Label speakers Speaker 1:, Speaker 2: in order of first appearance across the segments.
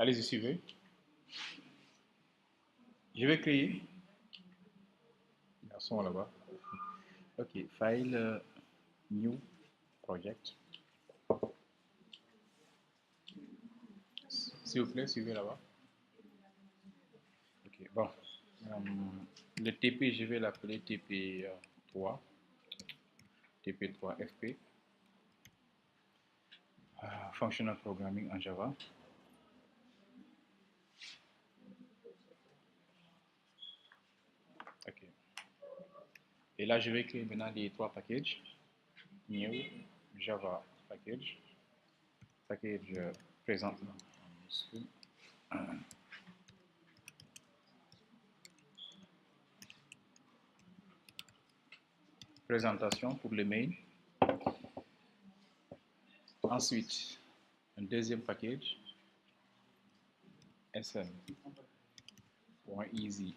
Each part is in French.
Speaker 1: Allez-y, suivez. Je vais créer. Garçon là-bas. Ok, file, new project. S'il vous plaît, suivez là-bas. Ok, bon. Le TP, je vais l'appeler TP3. TP3 FP. Functional Programming en Java. Ok. Et là, je vais créer maintenant les trois packages. New Java package. Package présentement. Présentation pour le main. Ensuite, un deuxième package. sn.easy.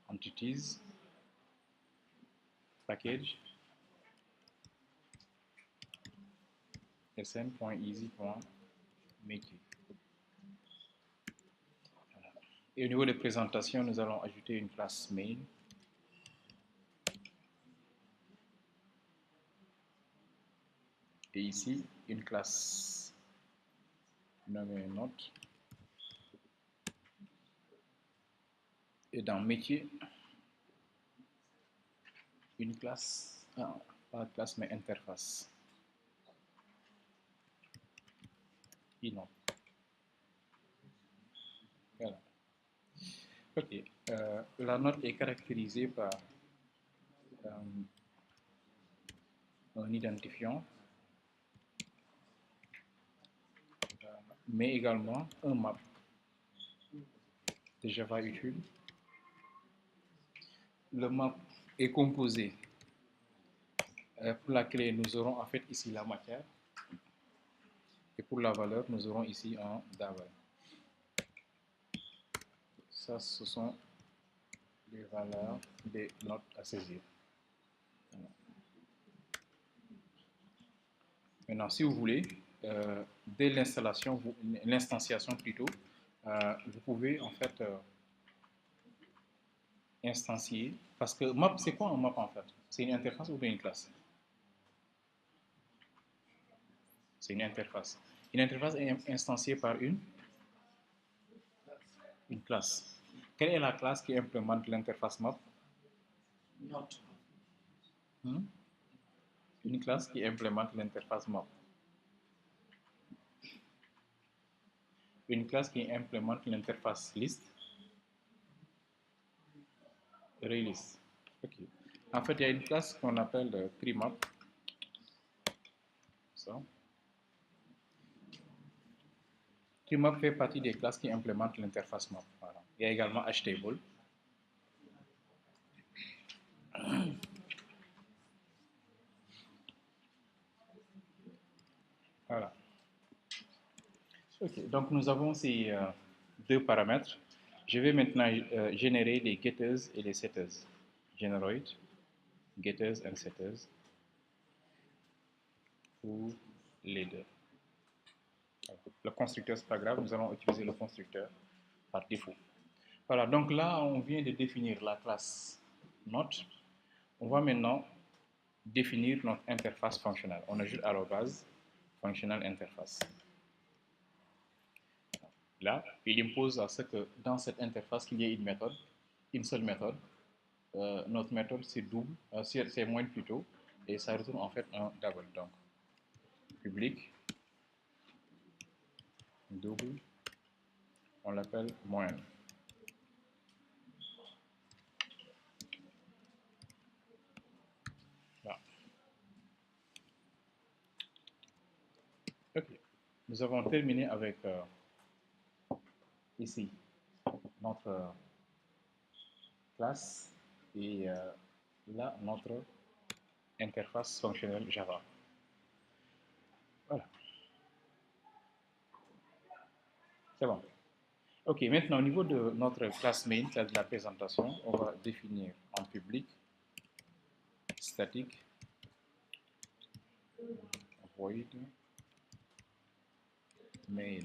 Speaker 1: Entities. Package. sn.easy.métier. Et au niveau de présentation, nous allons ajouter une classe main. Et ici, une classe nommée note. Et dans métier, une classe, pas classe mais interface. Inote. Voilà. Ok. La note est caractérisée par un identifiant, mais également un map de Java utile. Le map est composé. Pour la clé, nous aurons en fait ici la matière. Et pour la valeur, nous aurons ici un double. Ça, ce sont les valeurs des notes à saisir. Maintenant, si vous voulez, dès l'installation, l'instanciation plutôt, vous pouvez en fait instancier. Parce que map, c'est quoi un map en fait? C'est une interface ou bien une classe? C'est une interface. Une interface est instanciée par une classe. Quelle est la classe qui implémente l'interface map?
Speaker 2: Note.
Speaker 1: Une classe qui implémente l'interface map. Une classe qui implémente l'interface list. Relist. Okay. En fait, il y a une classe qu'on appelle primap. Ça. Primap fait partie des classes qui implémentent l'interface map. Voilà. Il y a également htable. Voilà. Ok, donc nous avons ces deux paramètres. Je vais maintenant générer les getters et les setters. Generate, getters and setters pour les deux. Alors, le constructeur, c'est pas grave, nous allons utiliser le constructeur par défaut. Voilà, donc là, on vient de définir la classe note. On va maintenant définir notre interface fonctionnelle. On ajoute arrobase functional interface. Là, il impose à ce que dans cette interface, qu'il y ait une méthode, une seule méthode. Notre méthode, c'est double, c'est moins plutôt, et ça retourne en fait un double. Donc, public, double, on l'appelle moyenne. Là. Ok. Nous avons terminé avec ici notre classe et là notre interface fonctionnelle Java. Voilà. C'est bon. Ok, maintenant au niveau de notre classe main, c'est de la présentation, on va définir en public, statique, void main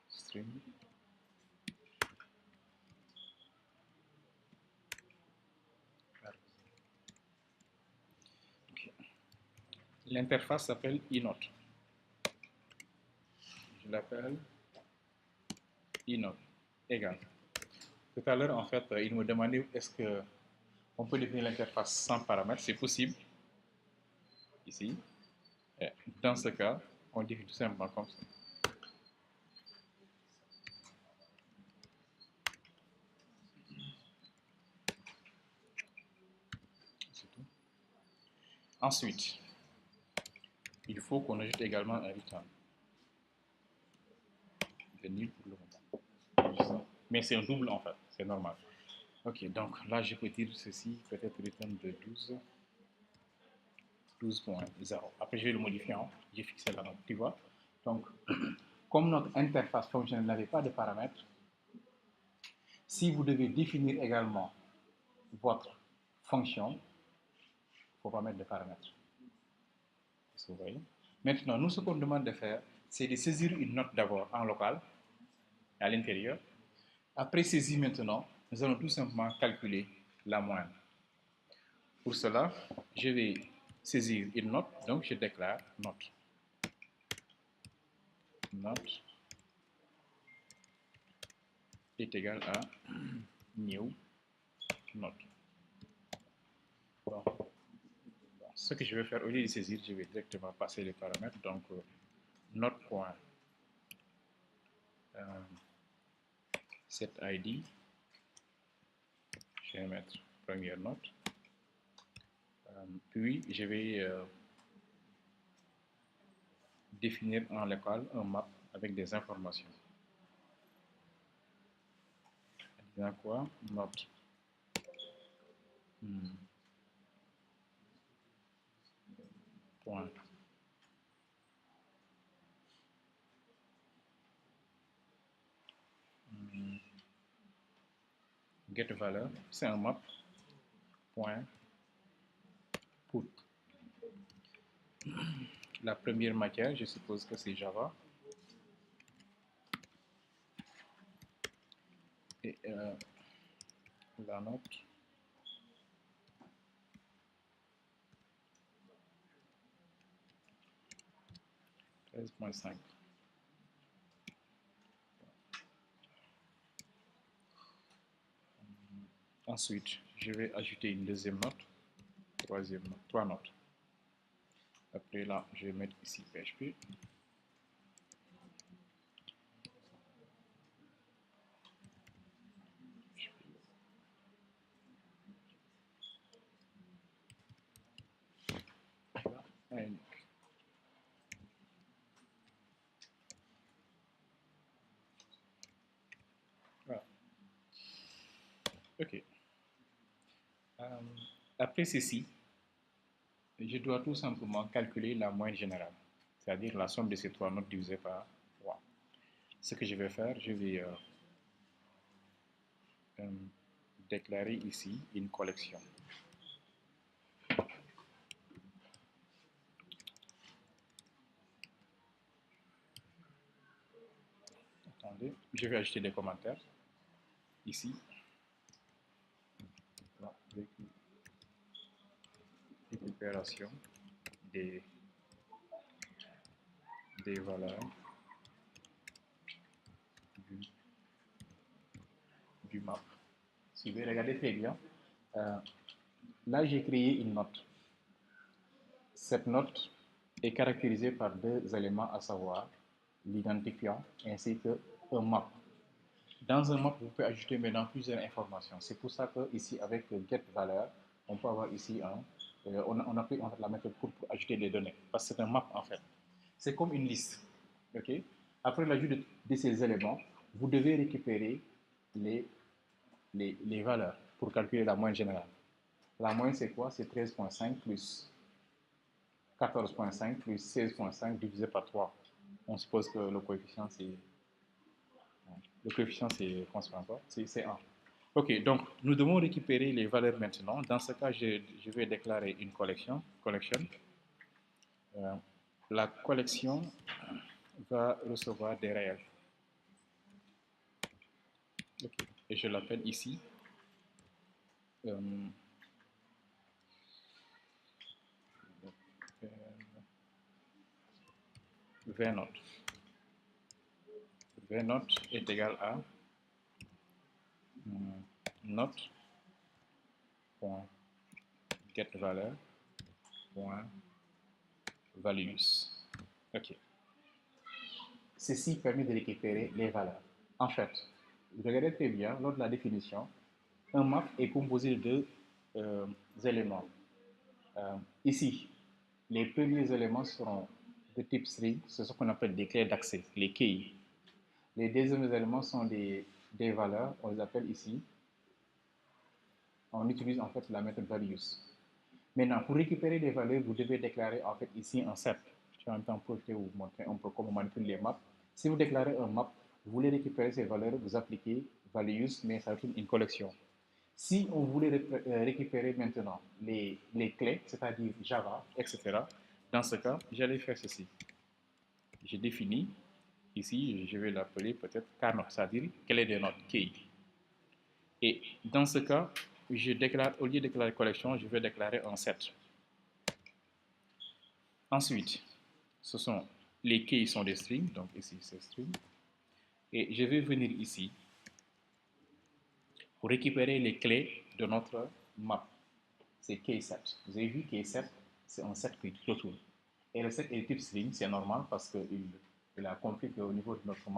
Speaker 1: string L'interface s'appelle inote. Je l'appelle inote égal. Tout à l'heure, en fait, il me demandait est-ce qu'on peut définir l'interface sans paramètres. C'est possible. Ici. Et dans ce cas, on définit tout simplement comme ça. C'est tout. Ensuite, il faut qu'on ajoute également un return. C'est nul pour le moment. Mais c'est un double en fait, c'est normal. Ok, donc là je peux dire ceci, peut-être return de 12.0. Après je vais le modifier, hein. J'ai fixé la note, tu vois. Donc, comme notre interface fonctionnelle n'avait pas de paramètres, si vous devez définir également votre fonction, il ne faut pas mettre de paramètres. Vous voyez? Maintenant, nous, ce qu'on demande de faire, c'est de saisir une note d'abord en local, à l'intérieur. Après saisie maintenant, nous allons tout simplement calculer la moyenne. Pour cela, je vais saisir une note, donc je déclare note. Note est égal à new note. Bon. Ce que je vais faire, au lieu de saisir, je vais directement passer les paramètres. Donc, note.set id, je vais mettre première note. Puis, je vais définir en local un map avec des informations. Disant quoi? Note. Point. Get valeur, c'est un map. Point. Put. La première matière, je suppose que c'est Java. Et la note. (13.5). Ensuite, je vais ajouter une deuxième note, troisième note, 3 notes. Après là, je vais mettre ici PHP. Voilà. Ok. Après ceci, je dois tout simplement calculer la moyenne générale, c'est-à-dire la somme de ces 3 notes divisées par 3. Ce que je vais faire, je vais déclarer ici une collection. Attendez, je vais ajouter des commentaires ici. Récupération des valeurs du map. Si vous regardez très bien, là j'ai créé une note. Cette note est caractérisée par deux éléments, à savoir l'identifiant ainsi qu'un map. Dans un map, vous pouvez ajouter maintenant plusieurs informations. C'est pour ça que ici, avec getValeur, on peut avoir ici on applique en fait la méthode pour ajouter des données, parce que c'est un map en fait. C'est comme une liste. Okay? Après l'ajout de ces éléments, vous devez récupérer les valeurs pour calculer la moyenne générale. La moyenne, c'est quoi? C'est 13.5 plus 14.5 plus 16.5 divisé par 3. On suppose que le coefficient, c'est... c'est 1. Ok, donc nous devons récupérer les valeurs maintenant. Dans ce cas, je vais déclarer une collection. la collection va recevoir des réels. Okay. Et je l'appelle ici V-note. V-note est égal à note point get valeur point values. Ok. Ceci permet de récupérer les valeurs. En fait, regardez très bien, lors de la définition, un map est composé de éléments. Ici, les premiers éléments seront de type string, c'est ce qu'on appelle des clés d'accès, les keys. Les deuxièmes éléments sont des valeurs, on les appelle ici. On utilise en fait la méthode values. Maintenant, pour récupérer les valeurs, vous devez déclarer en fait ici un set. Je vais en même temps profiter vous montrer un peu comment on manipule les maps. Si vous déclarez un map, vous voulez récupérer ces valeurs, vous appliquez values, mais ça fait une collection. Si on voulait récupérer maintenant les clés, c'est-à-dire Java, etc., dans ce cas, j'allais faire ceci. Je définis, ici, je vais l'appeler peut-être Knote, c'est-à-dire clé de note, key. Et dans ce cas, je déclare, au lieu de déclarer collection, je vais déclarer un set. Ensuite, ce sont les keys sont des strings, donc ici c'est string. Et je vais venir ici pour récupérer les clés de notre map. C'est key set. Vous avez vu key set, c'est un set qui retourne. Et le set est de type string, c'est normal parce qu'il a compris qu'au niveau de notre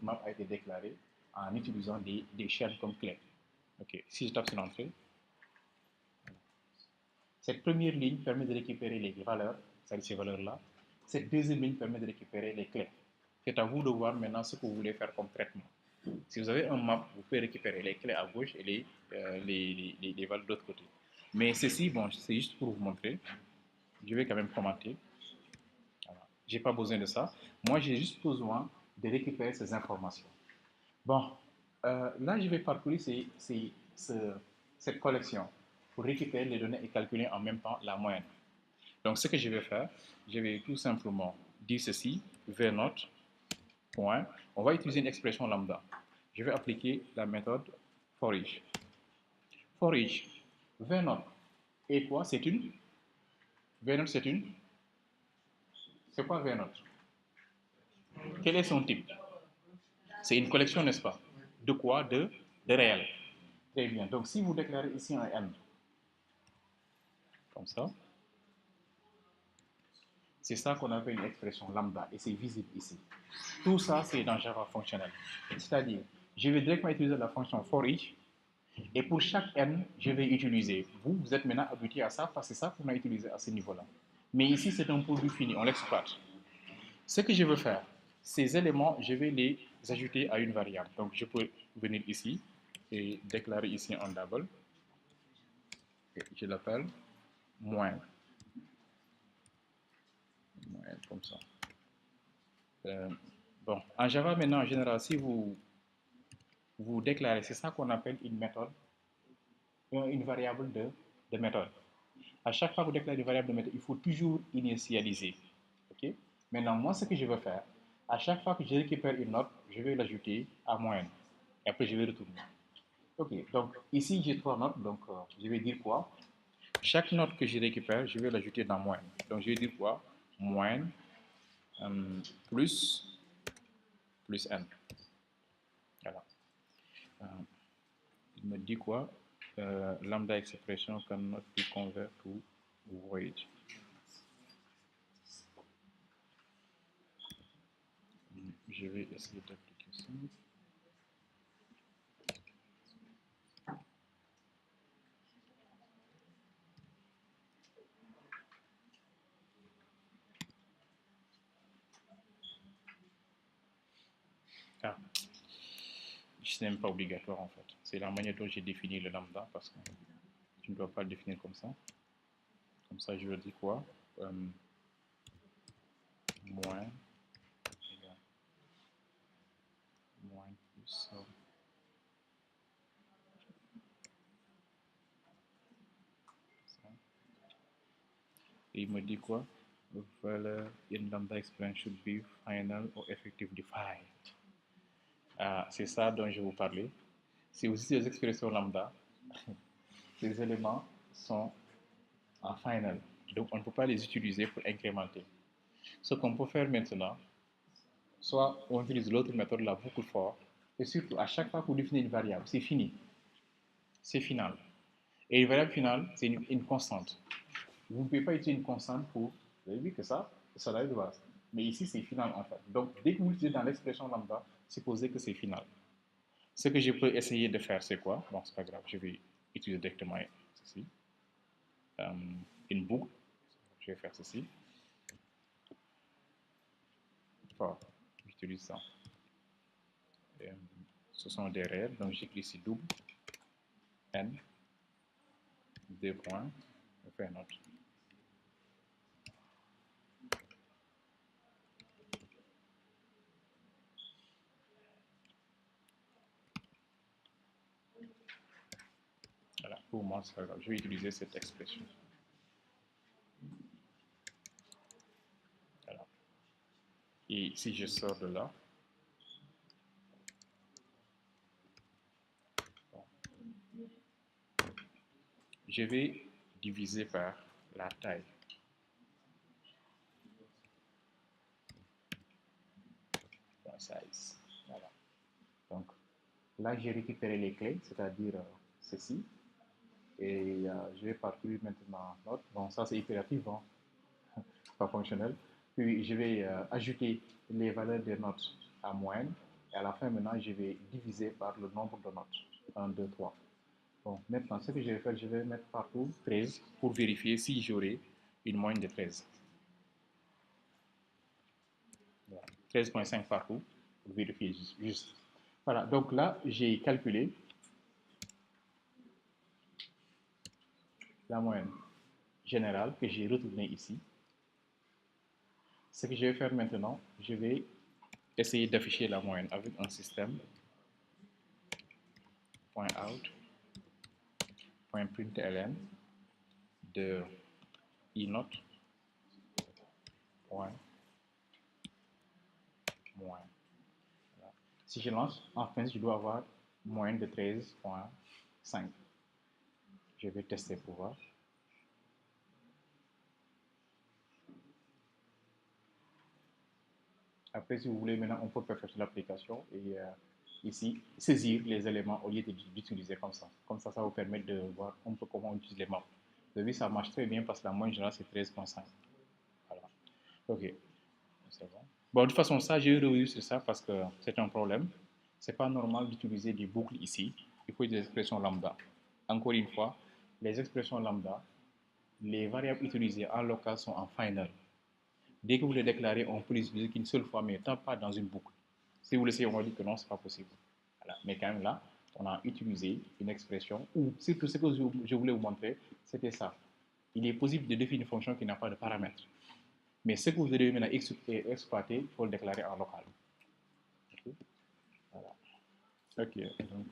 Speaker 1: map a été déclaré en utilisant des chaînes comme clés. Ok, si je tape sur l'entrée, cette première ligne permet de récupérer les valeurs, c'est-à-dire ces valeurs-là. Cette deuxième ligne permet de récupérer les clés. C'est à vous de voir maintenant ce que vous voulez faire comme traitement. Si vous avez un map, vous pouvez récupérer les clés à gauche et les valeurs de l'autre côté. Mais ceci, bon, c'est juste pour vous montrer. Je vais quand même commenter. Voilà. Je n'ai pas besoin de ça. Moi, j'ai juste besoin de récupérer ces informations. Bon, là, je vais parcourir cette collection pour récupérer les données et calculer en même temps la moyenne. Donc, ce que je vais faire, je vais tout simplement dire ceci, vnote, point. On va utiliser une expression lambda. Je vais appliquer la méthode forEach. forEach, vnote, et quoi? C'est une vnote, c'est une. C'est quoi vnote? Quel est son type? C'est une collection, n'est-ce pas? De quoi? De réel. Très bien. Donc, si vous déclarez ici un n, comme ça, c'est ça qu'on appelle une expression lambda et c'est visible ici. Tout ça, c'est dans Java fonctionnel. C'est-à-dire, je vais directement utiliser la fonction forEach et pour chaque n, je vais utiliser. Vous êtes maintenant habitué à ça parce que c'est ça qu'on a utilisé à ce niveau-là. Mais ici, c'est un produit fini, on l'exploite. Ce que je veux faire, ces éléments, je vais les ajouter à une variable. Donc, je peux venir ici et déclarer ici un double. Et je l'appelle moins. Comme ça. Bon, en Java maintenant, en général, si vous déclarez, c'est ça qu'on appelle une méthode, une variable de méthode. À chaque fois que vous déclarez une variable de méthode, il faut toujours initialiser. Okay? Maintenant, moi, ce que je veux faire, à chaque fois que je récupère une note, je vais l'ajouter à moyenne. Et après, je vais retourner. Ok, donc ici, j'ai 3 notes, donc je vais dire quoi? Chaque note que je récupère, je vais l'ajouter dans moyenne. Donc, je vais dire quoi? Moyenne plus n. Voilà. Il me dit quoi? Lambda expression cannot be convert to void. Je vais essayer d'appliquer ça. Ah, ce n'est même pas obligatoire en fait. C'est la manière dont j'ai défini le lambda parce que tu ne dois pas le définir comme ça. Comme ça, je veux dire quoi? Moins égal moins plus ça. Et il me dit quoi? value in lambda expression should be final or effective defined. C'est ça dont je vous parlais. C'est aussi des expressions lambda. Ces éléments sont en final. Donc, on ne peut pas les utiliser pour incrémenter. Ce qu'on peut faire maintenant, soit on utilise l'autre méthode, la boucle for, et surtout, à chaque fois que vous définissez une variable, c'est fini. C'est final. Et une variable finale, c'est une constante. Vous ne pouvez pas utiliser une constante pour, vous avez vu que ça là de base. Mais ici, c'est final en fait. Donc, dès que vous l'utilisez dans l'expression lambda, supposez que c'est final. Ce que je peux essayer de faire, c'est quoi? Bon, c'est pas grave, je vais utiliser directement ceci. Une boucle. Je vais faire ceci. Voilà, j'utilise ça. Ce sont des réels, donc j'écris ici double n, 2 points, je fais un autre. Voilà, pour moi, c'est pas grave, je vais utiliser cette expression. Voilà. Et si je sors de là, je vais diviser par la taille. Size. Voilà. Donc là, j'ai récupéré les clés, c'est-à-dire ceci. Et je vais parcourir maintenant l'autre. Bon, ça c'est impératif, hein? Pas fonctionnel. Puis je vais ajouter les valeurs des notes à moyenne. Et à la fin, maintenant, je vais diviser par le nombre de notes. 1, 2, 3. Bon, maintenant, ce que je vais faire, je vais mettre partout 13 pour vérifier si j'aurai une moyenne de 13. Voilà. 13,5 partout pour vérifier juste. Voilà, donc là, j'ai calculé la moyenne générale que j'ai retournée ici. Ce que je vais faire maintenant, je vais essayer d'afficher la moyenne avec un système .out, .println de inote, moins. Voilà. Si je lance, enfin, je dois avoir moyenne de 13,5. Je vais tester pour voir. Après, si vous voulez, maintenant, on peut perfectionner l'application et ici, saisir les éléments au lieu d'utiliser comme ça. Comme ça, ça vous permet de voir un peu comment on utilise les maps. Vous avez vu, ça marche très bien parce que la moyenne générale, c'est 13,5. Voilà. OK. C'est bon. Bon, de toute façon, ça, j'ai revenu sur ça parce que c'est un problème. C'est pas normal d'utiliser des boucles ici. Il faut des expressions lambda. Encore une fois, les expressions lambda, les variables utilisées en local sont en final. Dès que vous les déclarez, on peut les utiliser qu'une seule fois, mais pas dans une boucle. Si vous laissez, on va dire que non, c'est pas possible. Voilà. Mais quand même là, on a utilisé une expression, ou surtout ce que je voulais vous montrer, c'était ça. Il est possible de définir une fonction qui n'a pas de paramètres. Mais ce que vous devez maintenant exploiter, il faut le déclarer en local. Okay. Voilà. Ok, donc